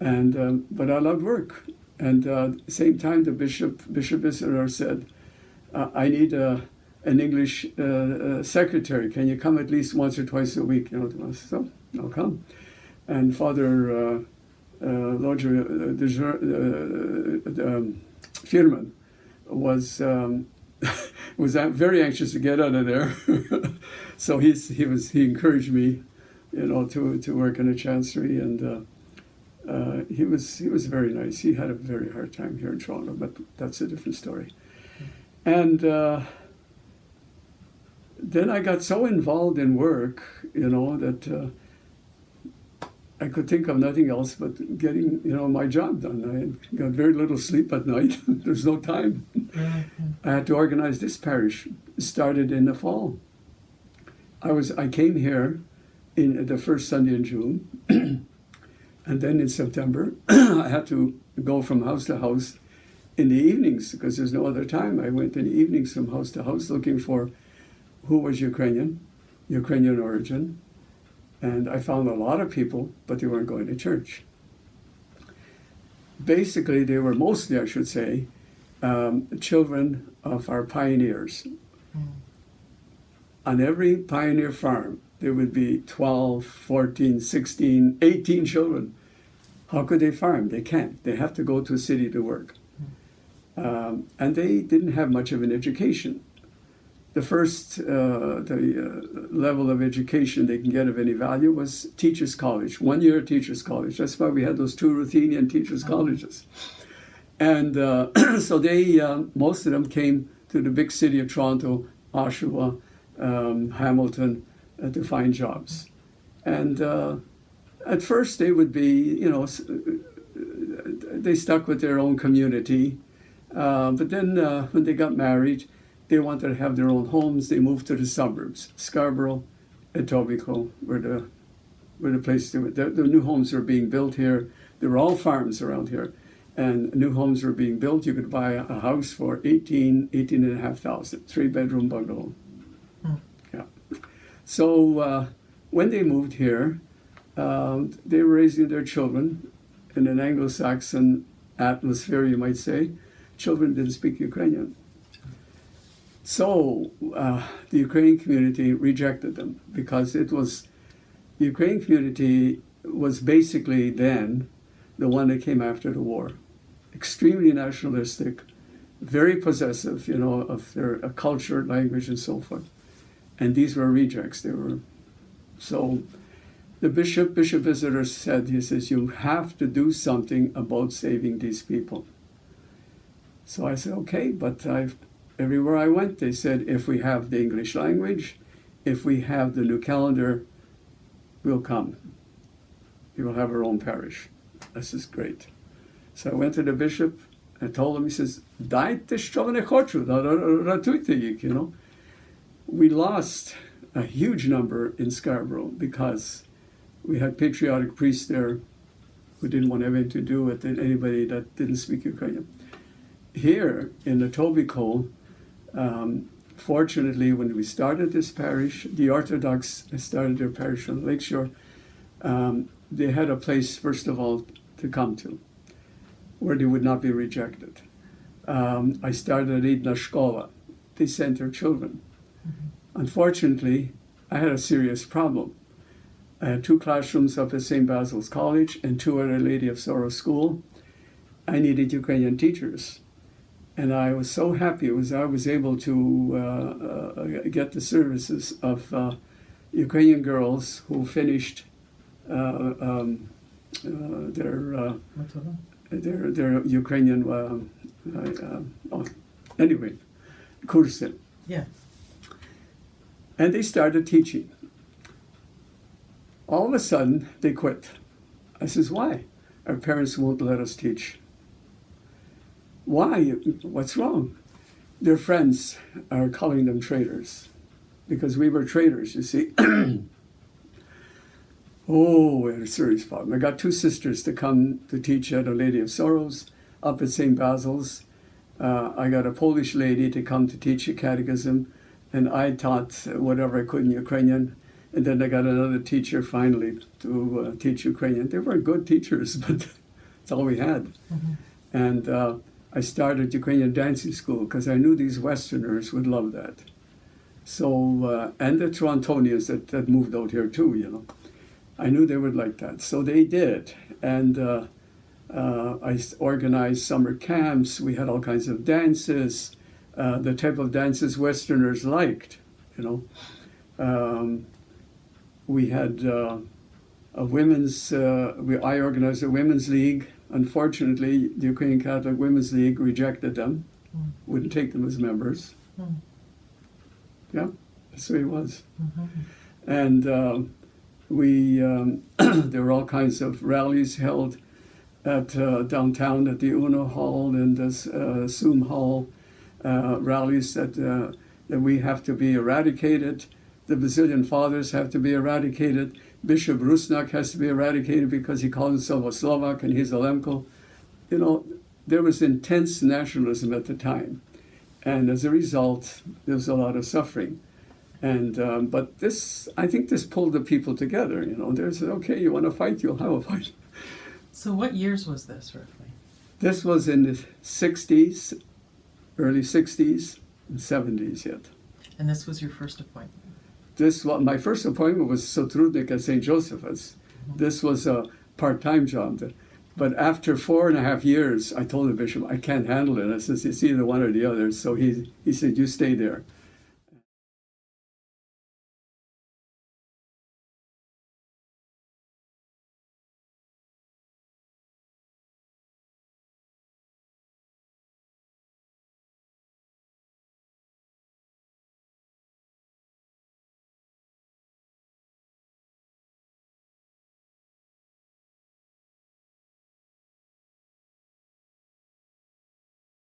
And but I loved work. And same time, the bishop visitor said, "I need an English secretary. Can you come at least once or twice a week?" You know, to us. So I'll come. And Father Firman was was very anxious to get out of there. So he encouraged me, you know, to work in a chancery, and he was very nice. He had a very hard time here in Toronto, but that's a different story. And then I got so involved in work, you know, that I could think of nothing else but getting, you know, my job done. I got very little sleep at night. There's no time. I had to organize this parish. It started in the fall. I came here in the first Sunday in June, and then in September I had to go from house to house in the evenings because there's no other time. I went in the evenings from house to house looking for who was Ukrainian origin. And I found a lot of people, but they weren't going to church. Basically, they were mostly, I should say, children of our pioneers. On every pioneer farm, there would be 12, 14, 16, 18 children. How could they farm? They can't. They have to go to a city to work. And they didn't have much of an education. The first level of education they can get of any value was teachers' college, 1 year teachers' college. That's why we had those two Ruthenian teachers' colleges. And so they, most of them came to the big city of Toronto, Oshawa, Hamilton, to find jobs. And at first they would be, you know, they stuck with their own community. But then when they got married, they wanted to have their own homes. They moved to the suburbs. Scarborough, Etobicoke were the place to do it. The new homes were being built here. There were all farms around here. And new homes were being built. You could buy a house for 18,500, 3-bedroom bungalow. Yeah. So when they moved here, they were raising their children in an Anglo-Saxon atmosphere, you might say. Children didn't speak Ukrainian. So the Ukrainian community rejected them because the Ukrainian community was basically then the one that came after the war. Extremely nationalistic, very possessive, you know, of their culture, language, and so forth. And these were rejects. So the bishop visitor said, he says, you have to do something about saving these people. So I said, okay, but everywhere I went, they said, if we have the English language, if we have the new calendar, we'll come. We will have our own parish. This is great. So I went to the bishop and told him, he says, dajte što ne hoću, ratujte ih, you know. We lost a huge number in Scarborough because we had patriotic priests there who didn't want anything to do with anybody that didn't speak Ukrainian. Here in Etobicoke, fortunately, when we started this parish, the Orthodox started their parish on Lakeshore. They had a place, first of all, to come to, where they would not be rejected. I started Idna Shkola. They sent their children. Unfortunately, I had a serious problem. I had 2 classrooms up at St. Basil's College and 2 at Our Lady of Sorrows School. I needed Ukrainian teachers. And I was so happy I was able to get the services of Ukrainian girls who finished their Ukrainian, anyway, kurсы. Yeah. And they started teaching. All of a sudden, they quit. I says, why? Our parents won't let us teach. Why? What's wrong? Their friends are calling them traitors because we were traitors, you see. Oh, we had a serious problem. I got 2 sisters to come to teach at Our Lady of Sorrows up at St. Basil's. I got a Polish lady to come to teach a catechism, and I taught whatever I could in Ukrainian. And then I got another teacher finally to teach Ukrainian. They weren't good teachers, but That's all we had. And I started Ukrainian dancing school because I knew these Westerners would love that. So, and the Torontonians that moved out here too, you know. I knew they would like that. So they did. And I organized summer camps. We had all kinds of dances, the type of dances Westerners liked, you know. We had a women's, I organized a women's league. Unfortunately, the Ukrainian Catholic Women's League rejected them, wouldn't take them as members. Yeah, that's the way it was. And there were all kinds of rallies held at downtown at the UNO Hall and the SUM Hall, rallies that we have to be eradicated. The Basilian Fathers have to be eradicated. Bishop Rusnak has to be eradicated because he calls himself a Slovak and he's a Lemko. You know, there was intense nationalism at the time. And as a result, there was a lot of suffering. And but this, I think this pulled the people together. You know, there's, okay, you want to fight, you'll have a fight. So what years was this, roughly? This was in the 60s, early 60s, and 70s yet. And this was your first appointment? My first appointment was Sotrudnik at St. Joseph's. This was a part-time job. But after 4.5 years, I told the bishop, I can't handle it. I said, it's either one or the other. So he said, you stay there.